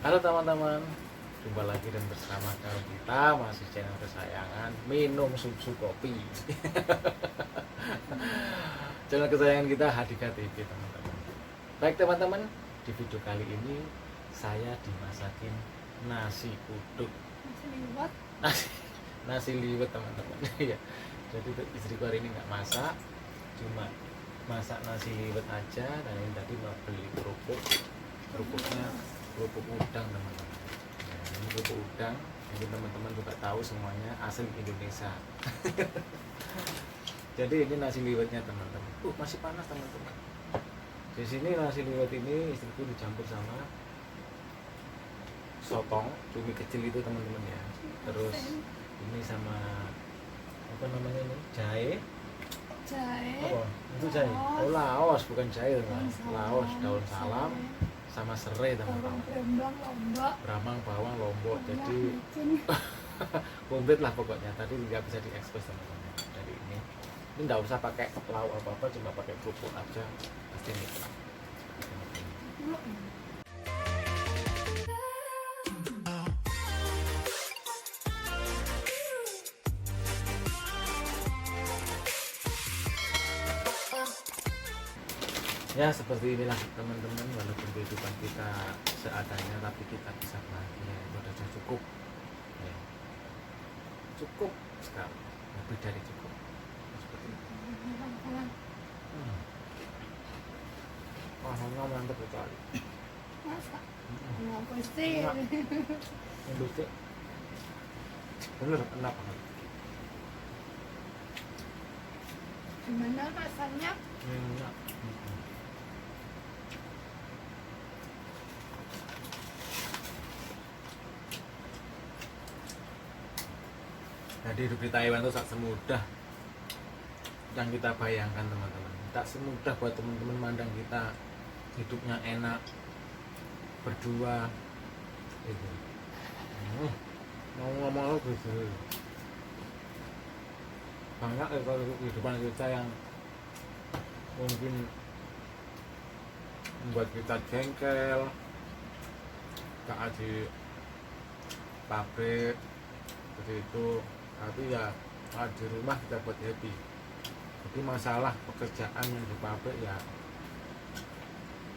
Halo teman-teman, jumpa lagi dan bersama kita masih channel kesayangan minum susu kopi. Channel kesayangan kita Hadika TV teman-teman. Baik teman-teman, di video kali ini saya dimasakin nasi uduk. Nasi, nasi liwet teman-teman. Ya, jadi istriku hari ini nggak masak, cuma masak nasi liwet aja. Dan ini tadi mau beli kerupuknya kerupuk udang teman-teman. Nah, ini kerupuk udang, jadi teman-teman juga tahu semuanya asli Indonesia. Jadi ini nasi liwetnya teman-teman. Masih panas teman-teman. Di sini nasi liwet ini istriku dicampur sama sotong, cumi kecil itu teman-teman ya. Terus ini sama apa namanya ini? Jahe. Apa? Itu jahe. Oh, laos bukan jahe teman. Laos, daun salam sama serai teman-teman. Brambang, bawang, lombok. Jadi komplit lah pokoknya. Tadi nggak bisa diekspos teman-teman. Jadi ini nggak usah pakai lauk apa-apa, cuma pakai kerupuk aja pasti nikmat. Ya seperti inilah teman-teman, walaupun kehidupan kita seadanya tapi kita bisa bahagia, itu sudah cukup ya. Cukup sekali, lebih dari cukup seperti itu. Rasanya mantap sekali. Masa? Kenapa sih? Industri bener enak banget. Gimana rasanya? Enak. Jadi hidup di Taiwan itu tak semudah yang kita bayangkan teman-teman. Tak semudah buat teman-teman mandang kita hidupnya enak berdua itu. Mau ngomong apa gitu. Banyak kalau kehidupan kita yang mungkin membuat kita jengkel, gak di pabrik seperti itu. Tapi ya di rumah kita buat happy. Jadi masalah pekerjaan yang di pabrik ya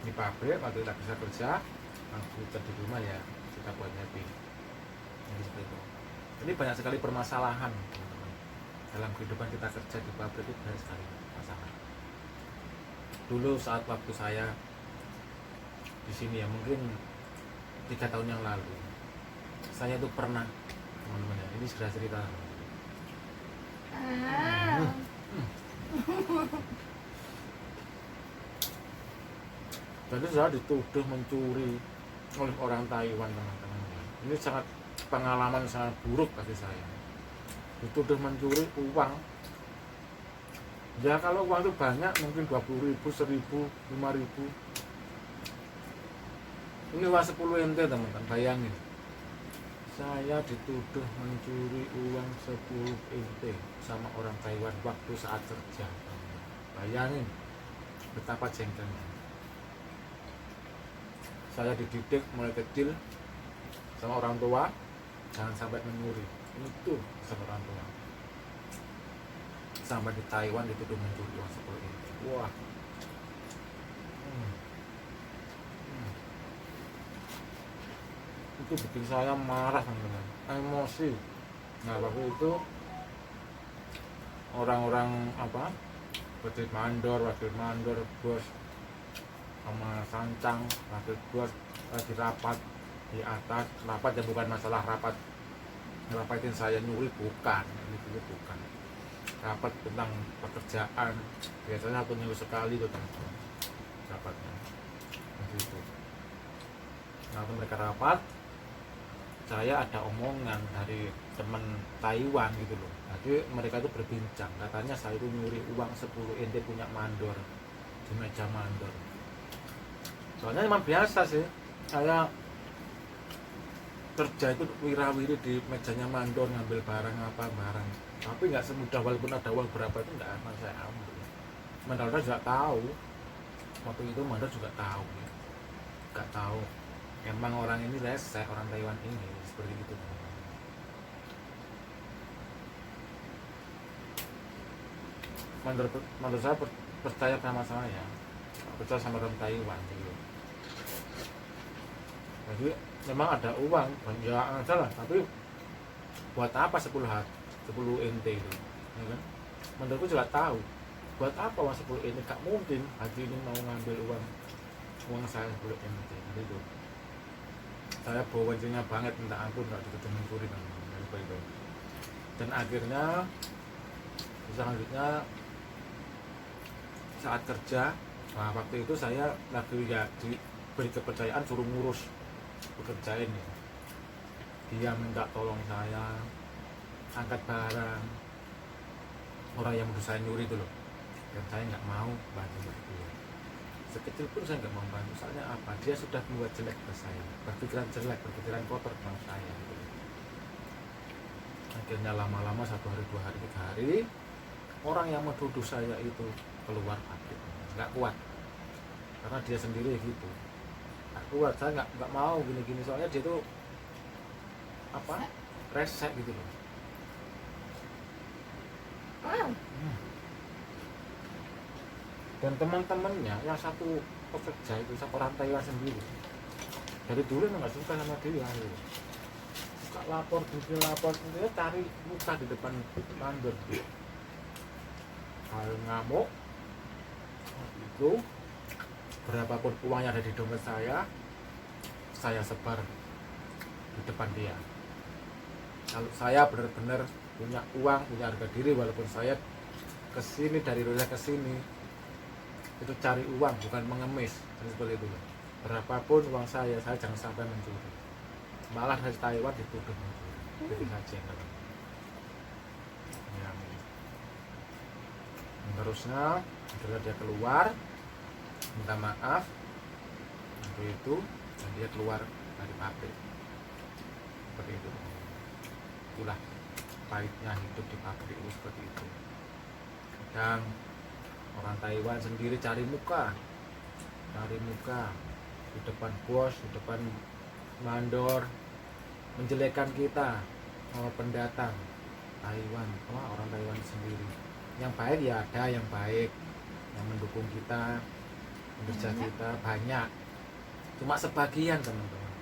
di pabrik waktu kita bisa kerja, waktu kita di rumah ya kita buat happy. Jadi seperti itu. Ini banyak sekali permasalahan teman-teman. Dalam kehidupan kita kerja di pabrik itu banyak sekali masalah. Dulu saat waktu saya di sini ya mungkin 3 tahun yang lalu saya itu pernah teman-teman ya, ini sudah cerita. Jadi saya dituduh mencuri oleh orang Taiwan teman-teman. Ini sangat pengalaman sangat buruk bagi saya. Dituduh mencuri uang. Ya kalau uang itu banyak mungkin 20.000, 1.000, 5.000. Ini uang 10 NT teman-teman, bayangin. Saya dituduh mencuri uang 10 NT sama orang Taiwan waktu saat kerja. Bayangin betapa jengkelnya. Saya dididik mulai kecil sama orang tua, jangan sampai mencuri. Itu sama orang tua. Sampai di Taiwan dituduh mencuri uang 10 NT. Wah. Itu bikin saya marah teman-teman, emosi. Nah waktu itu orang-orang apa wakil mandor, bos sama sancang, wakil bos lagi rapat di atas. Rapat ya bukan masalah rapat ngerapatin saya nyuri, bukan, ini bukan rapat tentang pekerjaan. Biasanya 1 minggu sekali tuh teman-teman rapatnya begitu. Nah waktu mereka rapat, saya ada omongan dari teman Taiwan gitu loh. Jadi mereka itu berbincang, katanya saya itu nyuri uang 10 NT punya mandor di meja mandor. Soalnya memang biasa sih, saya kerja itu wirawiri di mejanya mandor, ngambil barang apa barang. Tapi nggak semudah, walaupun ada uang berapa itu nggak akan saya ambil. Mandor juga tahu, waktu itu mandor juga tahu ya, nggak tahu emang orang ini rese, orang Taiwan ini seperti itu. Menurut saya percaya sama saya, percaya sama orang Taiwan gitu. Jadi memang ada uang banyak aja lah, tapi buat apa 10 NT itu, ya kan? Menurutku juga tahu buat apa uang 10 NT, gak mungkin Haji ini mau ngambil uang saya 10 NT gitu. Saya bowencengnya banget, minta ampun gak ditutup mencuri kan, itu. Dan akhirnya selanjutnya saat kerja, nah waktu itu saya lagi ya diberi kepercayaan suruh ngurus pekerjaan ini. Dia minta tolong saya angkat barang orang yang menurut saya nyuri itu loh, dan saya nggak mau bantu itu. Sekecil pun saya nggak mau bantu, soalnya apa, dia sudah membuat jelek ke saya, berpikiran jelek, berpikiran kotor tentang saya gitu. Akhirnya lama-lama 1 hari, 2 hari, 3 hari, orang yang menuduh saya itu keluar pabrik, nggak kuat karena dia sendiri gitu, nggak kuat, saya nggak mau gini-gini, soalnya dia tuh apa, resek gitu loh. Dan teman-temannya yang satu pekerja itu orang Taiwan sendiri, dari dulu nggak suka sama dia gitu. Suka lapor, dia cari muka di depan mandor gitu. Hal ngamuk itu, berapapun uang yang ada di dompet saya sebar di depan dia. Kalau saya benar-benar punya uang, punya harga diri, walaupun saya kesini dari wilayah kesini itu cari uang, bukan mengemis, seperti itu. Berapapun uang saya jangan sampai mencuri. Malah dari Taiwan dituduh mencuri, jadi saja kan. Ya. Terusnya adalah dia keluar minta maaf waktu itu, dan dia keluar dari pabrik seperti itu. Itulah pahitnya hidup di pabrik itu, seperti itu. Kadang orang Taiwan sendiri cari muka di depan bos, di depan mandor, menjelekkan kita, pendatang Taiwan, orang Taiwan sendiri. Yang baik ya ada, yang baik yang mendukung kita, bekerja kita banyak, cuma sebagian teman-teman.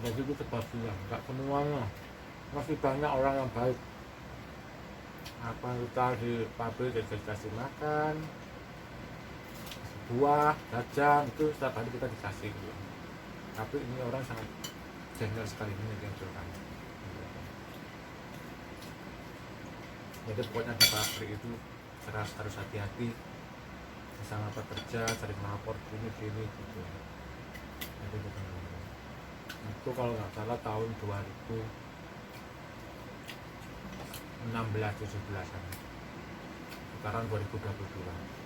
Jadi itu sebagian, nggak semuanya. Masih banyak orang yang baik. Apa kita di pabrik dikasih makan, buah, jajan, itu setiap hari kita dikasih gitu. Tapi ini orang sangat jengkel sekali, ini menjengkelkan. Jadi pokoknya di pabrik itu harus hati-hati sama pekerja, sering lapor gini gitu. Jadi itu kalau nggak salah tahun 2016-17an, sekarang 2022,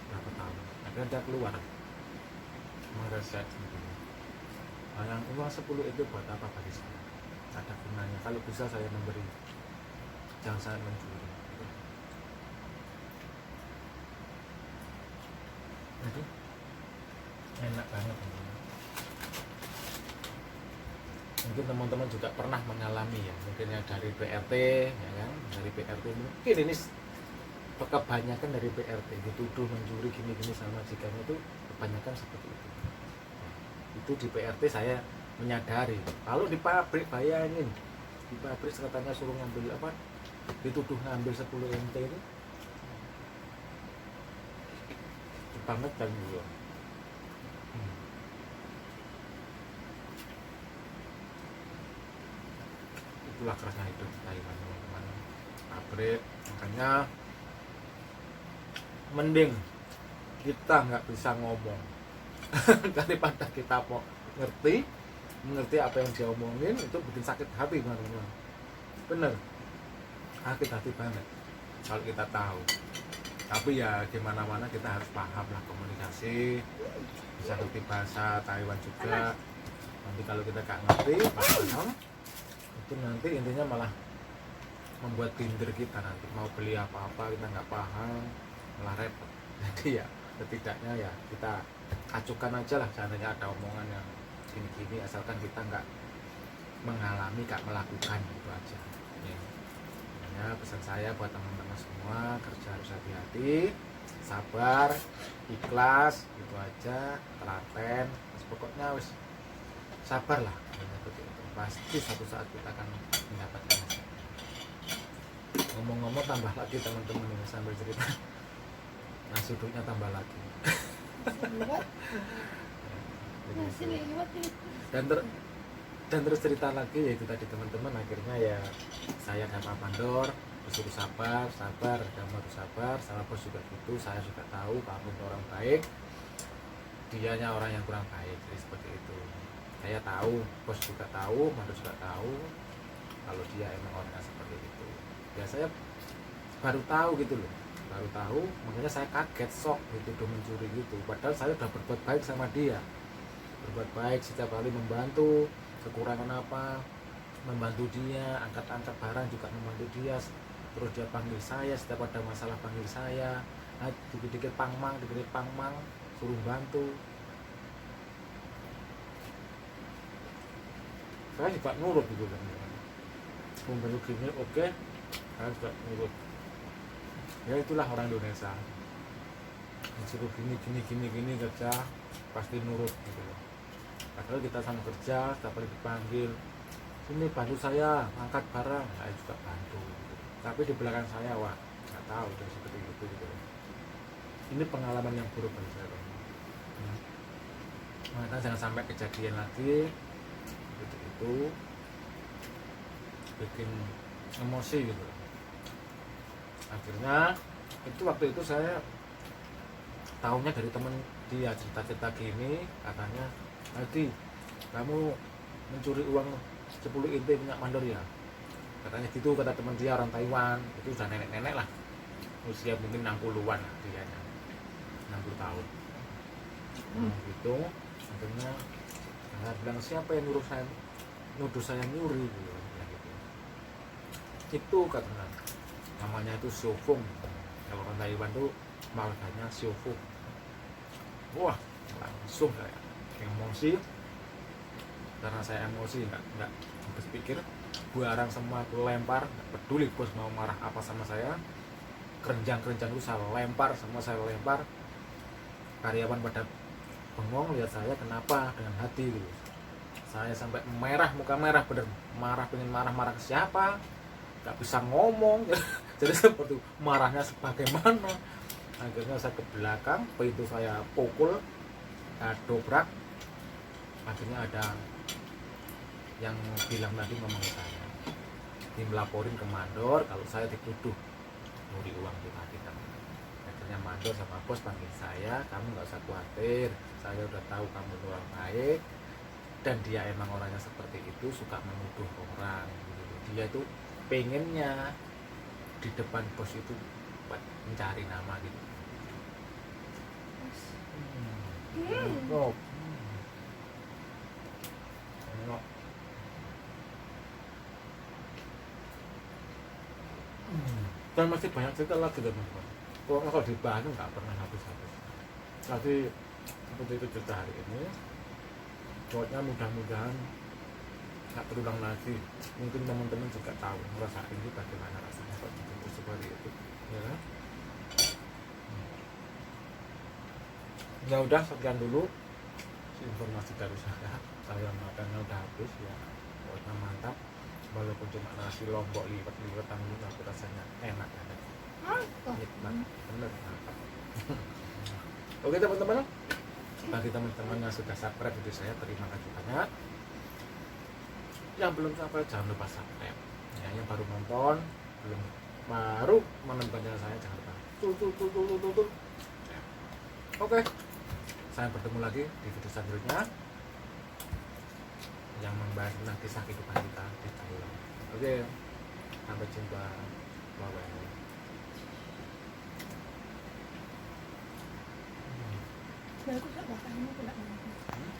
berapa tahun, akhirnya dia keluar mereset gitu. Nah, yang uang 10 itu buat apa bagi saya? Ada gunanya, kalau bisa saya memberi, jangan saya mencuri. Jadi enak banget teman-teman. Mungkin teman-teman juga pernah mengalami ya, mungkin yang dari PRT ya kan, dari PRT mungkin ini kebanyakan dari PRT dituduh mencuri gini-gini sama majikannya, itu kebanyakan seperti itu. Itu di PRT saya menyadari. Kalau di pabrik bayangin, di pabrik katanya suruh ngambil apa, dituduh ngambil 10 NT itu banget kan dulu. Itulah kerasnya hidup di Taiwan teman-teman, pabrik. Makanya mending kita nggak bisa ngomong daripada kita mengerti apa yang dia omongin, itu bikin sakit hati teman-teman. Bener, sakit hati banget kalau kita tahu. Tapi ya gimana mana kita harus paham lah, komunikasi, bisa ngerti bahasa Taiwan juga. Nanti kalau kita nggak ngerti, paham, itu nanti intinya malah membuat binder kita, nanti mau beli apa-apa kita nggak paham, malah repot. Jadi ya setidaknya ya kita acukan aja lah, seandainya ada omongan yang gini-gini, asalkan kita nggak mengalami, nggak melakukan, gitu aja ya. Ya, pesan saya buat teman-teman semua, kerja harus hati-hati, sabar, ikhlas, gitu aja, telaten, pokoknya wis sabar lah, seperti itu. Pasti suatu saat kita akan mendapatkan hasil. Ngomong-ngomong tambah lagi teman-teman ini sambil cerita, nasi uduknya tambah lagi. Nasi liwet ini. Dan terus cerita lagi, yaitu tadi teman-teman, akhirnya ya saya dan Pak Mandor disuruh sabar, kamu harus sabar, sama bos juga gitu, saya juga tahu kamu itu orang baik, dianya orang yang kurang baik, jadi seperti itu. Saya tahu, bos juga tahu, Mandor juga tahu kalau dia emang orangnya seperti itu. Ya saya baru tahu gitu loh, baru tahu, makanya saya kaget, sok gitu, udah mencuri gitu, padahal saya udah berbuat baik sama dia, berbuat baik setiap kali, membantu kekurangan apa membantu dia, angkat-angkat barang juga membantu dia, terus dia panggil saya setiap ada masalah, panggil saya, nah, dikit-dikit pangmang suruh bantu. Saya juga nurut gitu kan, membantu gini oke, saya juga nurut. Ya itulah orang Indonesia, disuruh gini kerja pasti nurut gitu loh. Padahal kita sama kerja, setiap kali dipanggil, sini bantu saya angkat barang, saya juga bantu gitu. Tapi di belakang saya, wah nggak tahu udah seperti itu gitu. Ini pengalaman yang buruk bagi saya. Maka jangan sampai kejadian lagi itu bikin emosi gitu. Akhirnya itu waktu itu saya tahunya dari temen dia, cerita gini, katanya, Hadi, kamu mencuri uang 10 IT minyak Mandor ya? Katanya gitu, kata teman dia, orang Taiwan, itu udah nenek-nenek lah, usia mungkin 60-an lah dia, 60 tahun. Gitu, akhirnya saya bilang, siapa yang nuduh saya nyuri gitu. Itu katanya, namanya itu Xiaofeng. Kalau orang Taiwan tuh marganya Xiaofeng. Wah, langsung saya emosi, karena saya emosi nggak berpikir, barang semua aku lempar, nggak peduli bos mau marah apa sama saya, kerenjang itu saya lempar, semua saya lempar. Karyawan pada bengong lihat saya, kenapa, dengan hati gitu. Saya sampai merah, muka merah, bener marah, pengen marah ke siapa, nggak bisa ngomong. Jadi seperti marahnya sebagaimana. Akhirnya saya ke belakang, pintu saya pukul, dobrak. Akhirnya ada yang bilang tadi, ngomong ke saya, melaporin ke Mandor kalau saya dituduh nyuri uang itu tadi kan. Akhirnya Mandor sama bos panggil saya, kamu nggak usah khawatir, saya udah tahu kamu orang baik, dan dia emang orangnya seperti itu, suka menuduh orang gitu. Dia itu pengennya di depan bos itu buat mencari nama gitu. Enak. Dan masih banyak cerita lagi teman-teman. Kalau dibahas nggak pernah habis-habis. Tapi seperti itu cerita hari ini. Pokoknya mudah-mudahan nggak terulang lagi. Mungkin teman-teman juga tahu ngerasain ini bagaimana rasanya kalau menjemput seperti itu. Ya udah, sekian dulu informasi dari saya. Saya makannya udah habis ya. Pokoknya mantap. Walaupun cuma nasi lombok liwet tapi rasanya enak ya. Nikmat, bener mantap. Oke teman-teman, bagi teman-teman yang sudah subscribe video saya, terima kasih banyak. Yang belum subscribe jangan lupa subscribe ya. Yang baru nonton, baru menonton channel saya, jangan lupa tuh. Ya. Oke, saya bertemu lagi di video selanjutnya yang membahas tentang kisah kehidupan kita di Thailand. Oke, sampai jumpa. Bye-bye. Bagus, tak bakal ini pula.